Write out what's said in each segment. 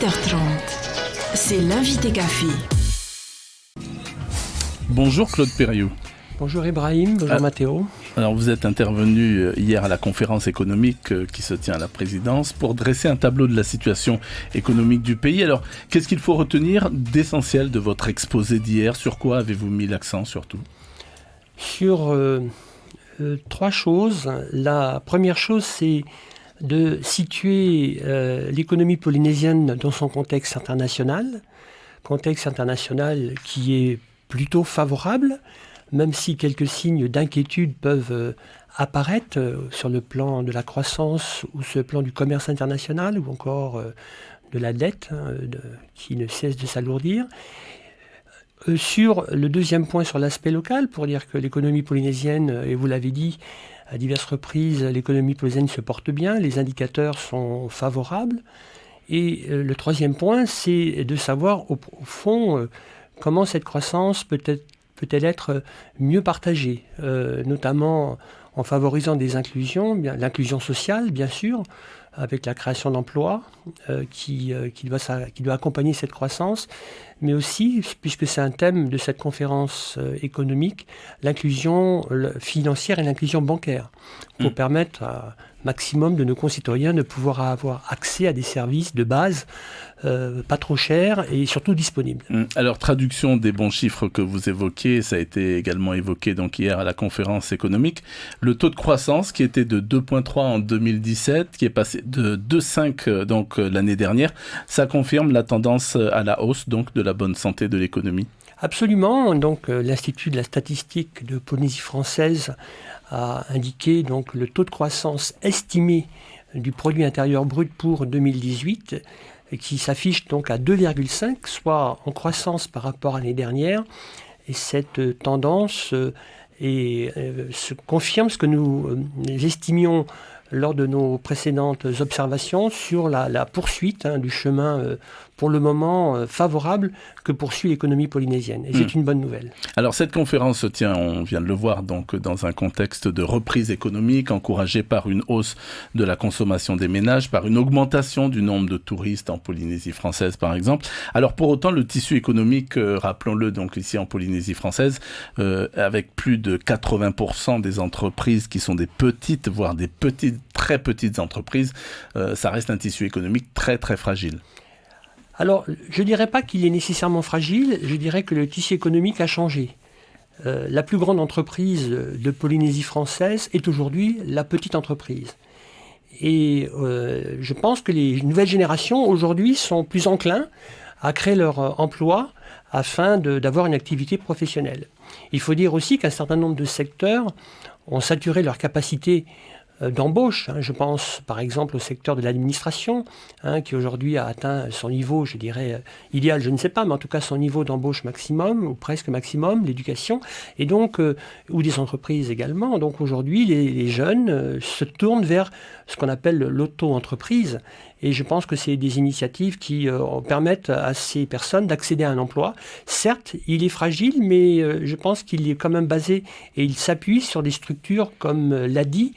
18h30, c'est l'invité café. Bonjour Claude Périou. Bonjour Ibrahim, bonjour Mathéo. Alors vous êtes intervenu hier à la conférence économique qui se tient à la présidence pour dresser un tableau de la situation économique du pays. Alors qu'est-ce qu'il faut retenir d'essentiel de votre exposé d'hier? Sur quoi avez-vous mis l'accent surtout? Sur trois choses. La première chose, c'est de situer l'économie polynésienne dans son contexte international qui est plutôt favorable, même si quelques signes d'inquiétude peuvent apparaître sur le plan de la croissance ou sur le plan du commerce international ou encore de la dette qui ne cesse de s'alourdir. Sur le deuxième point, sur l'aspect local, pour dire que l'économie polynésienne, et vous l'avez dit à diverses reprises, l'économie polynésienne se porte bien, les indicateurs sont favorables. Et le troisième point, c'est de savoir au fond comment cette croissance peut-elle être mieux partagée, notamment en favorisant des inclusions, l'inclusion sociale bien sûr, avec la création d'emplois qui doit accompagner cette croissance, mais aussi, puisque c'est un thème de cette conférence économique, l'inclusion financière et l'inclusion bancaire, pour permettre à maximum de nos concitoyens de pouvoir avoir accès à des services de base pas trop chers et surtout disponibles. Alors, traduction des bons chiffres que vous évoquez, ça a été également évoqué donc hier à la conférence économique. Le taux de croissance qui était de 2,3 en 2017, qui est passé de 2,5 donc l'année dernière, ça confirme la tendance à la hausse donc de la bonne santé de l'économie. Absolument. Donc, l'Institut de la statistique de Polynésie française a indiqué donc le taux de croissance estimé du produit intérieur brut pour 2018 qui s'affiche donc à 2,5, soit en croissance par rapport à l'année dernière. Et cette tendance se confirme ce que nous estimions lors de nos précédentes observations sur la poursuite du chemin pour le moment favorable que poursuit l'économie polynésienne. Et c'est une bonne nouvelle. Alors cette conférence se tient, on vient de le voir, donc dans un contexte de reprise économique encouragée par une hausse de la consommation des ménages, par une augmentation du nombre de touristes en Polynésie française par exemple. Alors pour autant, le tissu économique, rappelons-le donc ici en Polynésie française, avec plus de 80% des entreprises qui sont des petites, voire des très petites entreprises, ça reste un tissu économique très très fragile. Alors, je ne dirais pas qu'il est nécessairement fragile, je dirais que le tissu économique a changé. La plus grande entreprise de Polynésie française est aujourd'hui la petite entreprise. Et je pense que les nouvelles générations aujourd'hui sont plus enclins à créer leur emploi afin d'avoir une activité professionnelle. Il faut dire aussi qu'un certain nombre de secteurs ont saturé leur capacité d'embauche. Je pense par exemple au secteur de l'administration, qui aujourd'hui a atteint son niveau, je dirais, idéal, je ne sais pas, mais en tout cas son niveau d'embauche maximum, ou presque maximum, l'éducation, et donc, ou des entreprises également. Donc aujourd'hui, les jeunes se tournent vers ce qu'on appelle l'auto-entreprise, et je pense que c'est des initiatives qui permettent à ces personnes d'accéder à un emploi. Certes, il est fragile, mais je pense qu'il est quand même basé, et il s'appuie sur des structures comme l'ADI,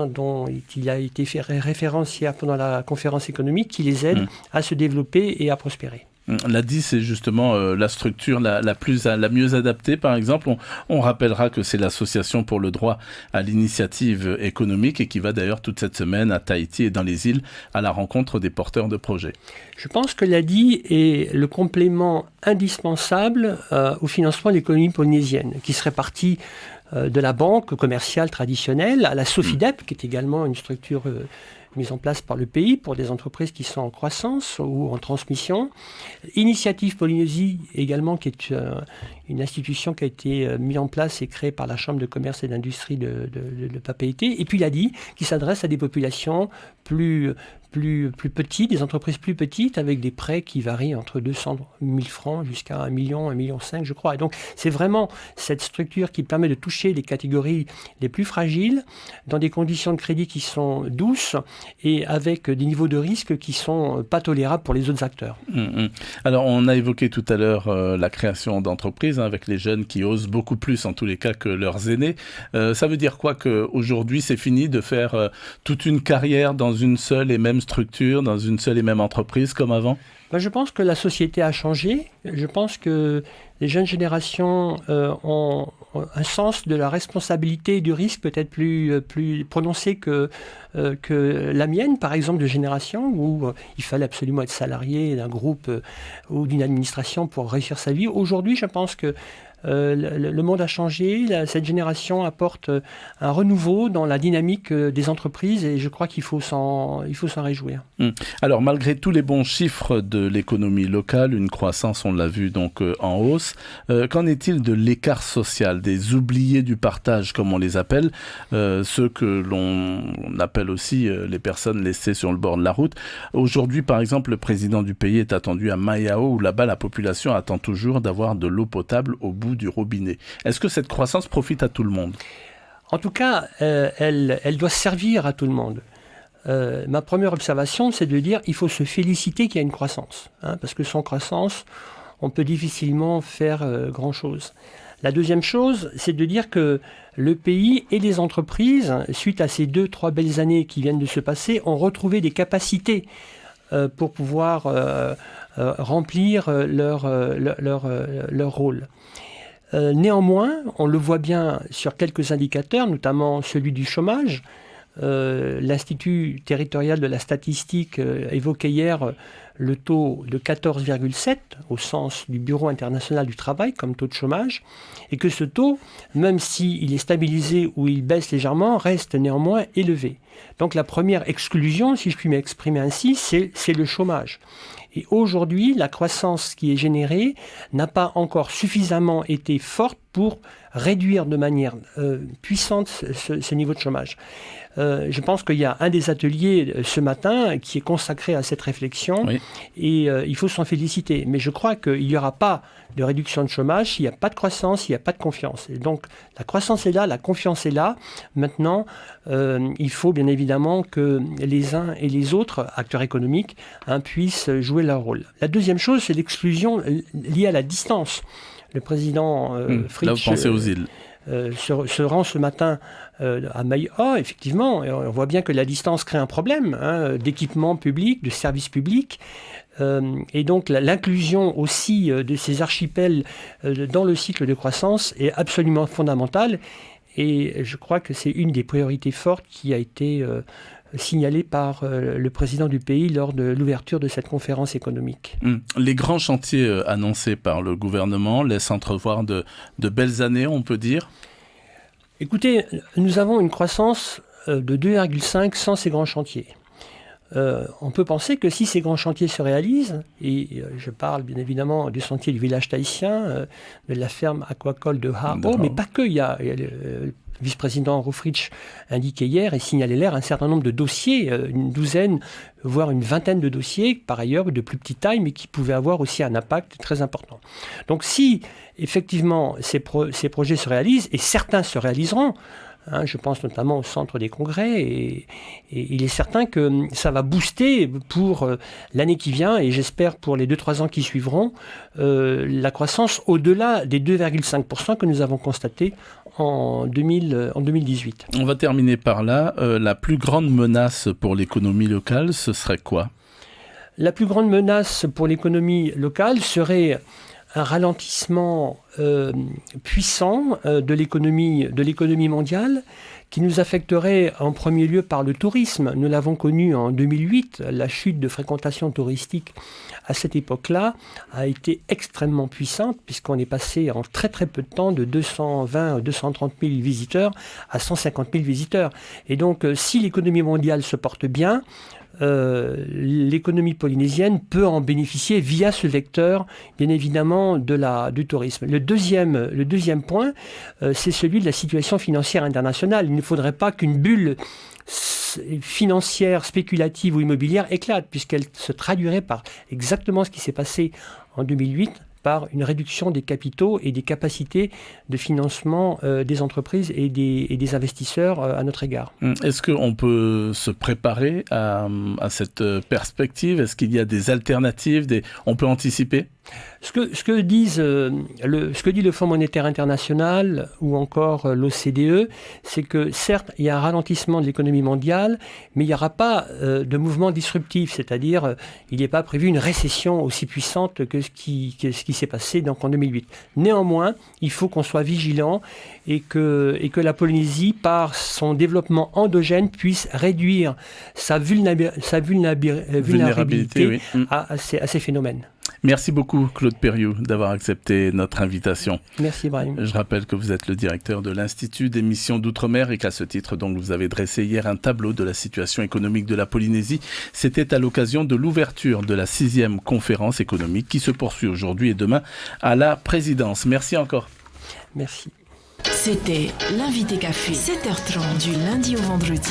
dont il a été fait référence hier pendant la conférence économique, qui les aide à se développer et à prospérer. L'ADI, c'est justement la structure la mieux adaptée, par exemple. On rappellera que c'est l'Association pour le droit à l'initiative économique et qui va d'ailleurs toute cette semaine à Tahiti et dans les îles à la rencontre des porteurs de projets. Je pense que l'ADI est le complément indispensable au financement de l'économie polynésienne, qui serait partie de la banque commerciale traditionnelle à la SOFIDEP, qui est également une structure mise en place par le pays pour des entreprises qui sont en croissance ou en transmission. Initiative Polynésie également, qui est une institution qui a été mise en place et créée par la Chambre de commerce et d'industrie de Papeete. Et puis l'ADI, qui s'adresse à des populations plus petites, des entreprises plus petites, avec des prêts qui varient entre 200 000 francs jusqu'à 1 million, 1,5 million, je crois. Et donc, c'est vraiment cette structure qui permet de toucher les catégories les plus fragiles, dans des conditions de crédit qui sont douces et avec des niveaux de risque qui sont pas tolérables pour les autres acteurs. Alors, on a évoqué tout à l'heure la création d'entreprises avec les jeunes qui osent beaucoup plus, en tous les cas, que leurs aînés. Ça veut dire quoi qu'aujourd'hui, c'est fini de faire toute une carrière dans une seule et même structure, dans une seule et même entreprise comme avant ? Je pense que la société a changé. Je pense que les jeunes générations ont un sens de la responsabilité et du risque peut-être plus prononcé que la mienne, par exemple, de génération, où il fallait absolument être salarié d'un groupe ou d'une administration pour réussir sa vie. Aujourd'hui, je pense que le monde a changé, cette génération apporte un renouveau dans la dynamique des entreprises et je crois qu'il faut s'en réjouir. Alors malgré tous les bons chiffres de l'économie locale, une croissance, on l'a vu donc en hausse, qu'en est-il de l'écart social, des oubliés du partage comme on les appelle, ceux que l'on appelle aussi les personnes laissées sur le bord de la route. Aujourd'hui par exemple, le président du pays est attendu à Mayao où là-bas la population attend toujours d'avoir de l'eau potable au bout du robinet. Est-ce que cette croissance profite à tout le monde ? En tout cas, elle doit servir à tout le monde. Ma première observation, c'est de dire qu'il faut se féliciter qu'il y a une croissance. Parce que sans croissance, on peut difficilement faire grand-chose. La deuxième chose, c'est de dire que le pays et les entreprises, suite à ces 2-3 belles années qui viennent de se passer, ont retrouvé des capacités pour pouvoir remplir leur rôle. Néanmoins, on le voit bien sur quelques indicateurs, notamment celui du chômage. L'Institut territorial de la statistique évoquait hier le taux de 14,7 au sens du Bureau international du travail comme taux de chômage, et que ce taux, même s'il est stabilisé ou il baisse légèrement, reste néanmoins élevé. Donc la première exclusion, si je puis m'exprimer ainsi, c'est le chômage. Et aujourd'hui, la croissance qui est générée n'a pas encore suffisamment été forte pour réduire de manière puissante ce niveau de chômage. Je pense qu'il y a un des ateliers ce matin qui est consacré à cette réflexion, oui. Et il faut s'en féliciter. Mais je crois qu'il n'y aura pas de réduction de chômage s'il n'y a pas de croissance, s'il n'y a pas de confiance. Et donc la croissance est là, la confiance est là. Maintenant, il faut bien évidemment que les uns et les autres acteurs économiques puissent jouer leur rôle. La deuxième chose, c'est l'exclusion liée à la distance. Le président Fritsch... Là, vous pensez aux îles. Se rend ce matin à Mayao, effectivement, et on voit bien que la distance crée un problème d'équipement public, de services publics, et donc l'inclusion aussi de ces archipels dans le cycle de croissance est absolument fondamentale, et je crois que c'est une des priorités fortes qui a été signalée par le président du pays lors de l'ouverture de cette conférence économique. Les grands chantiers annoncés par le gouvernement laissent entrevoir de belles années, on peut dire ? Écoutez, nous avons une croissance de 2,5 sans ces grands chantiers. On peut penser que si ces grands chantiers se réalisent, et je parle bien évidemment du chantier du village tahitien, de la ferme aquacole de Hao, mais pas que, il y a le vice-président Fritsch indiquait hier et signalait hier un certain nombre de dossiers, une douzaine, voire une vingtaine de dossiers, par ailleurs de plus petite taille, mais qui pouvaient avoir aussi un impact très important. Donc si effectivement ces projets se réalisent, et certains se réaliseront, je pense notamment au centre des congrès, et il est certain que ça va booster pour l'année qui vient, et j'espère pour les 2-3 ans qui suivront, la croissance au-delà des 2,5% que nous avons constaté en 2018. On va terminer par là. La plus grande menace pour l'économie locale, ce serait quoi ? La plus grande menace pour l'économie locale serait un ralentissement puissant de l'économie mondiale qui nous affecterait en premier lieu par le tourisme. Nous l'avons connu en 2008, la chute de fréquentation touristique à cette époque-là a été extrêmement puissante puisqu'on est passé en très très peu de temps de 220 à 230 000 visiteurs à 150 000 visiteurs. Et donc si l'économie mondiale se porte bien, l'économie polynésienne peut en bénéficier via ce vecteur, bien évidemment, du tourisme. Le deuxième point, c'est celui de la situation financière internationale. Il ne faudrait pas qu'une bulle financière, spéculative ou immobilière éclate, puisqu'elle se traduirait par exactement ce qui s'est passé en 2008, par une réduction des capitaux et des capacités de financement des entreprises et des investisseurs à notre égard. Est-ce qu'on peut se préparer à cette perspective ? Est-ce qu'il y a des alternatives ? On peut anticiper ? Ce que dit le Fonds monétaire international ou encore l'OCDE, c'est que certes, il y a un ralentissement de l'économie mondiale, mais il n'y aura pas de mouvement disruptif, c'est-à-dire il n'est pas prévu une récession aussi puissante que ce qui s'est passé donc, en 2008. Néanmoins, il faut qu'on soit vigilant et que la Polynésie, par son développement endogène, puisse réduire sa vulnérabilité oui. à ces phénomènes. Merci beaucoup Claude Périou d'avoir accepté notre invitation. Merci Ibrahim. Je rappelle que vous êtes le directeur de l'Institut des missions d'outre-mer et qu'à ce titre, donc, vous avez dressé hier un tableau de la situation économique de la Polynésie. C'était à l'occasion de l'ouverture de la 6e conférence économique qui se poursuit aujourd'hui et demain à la présidence. Merci encore. Merci. C'était l'invité café, 7h30 du lundi au vendredi.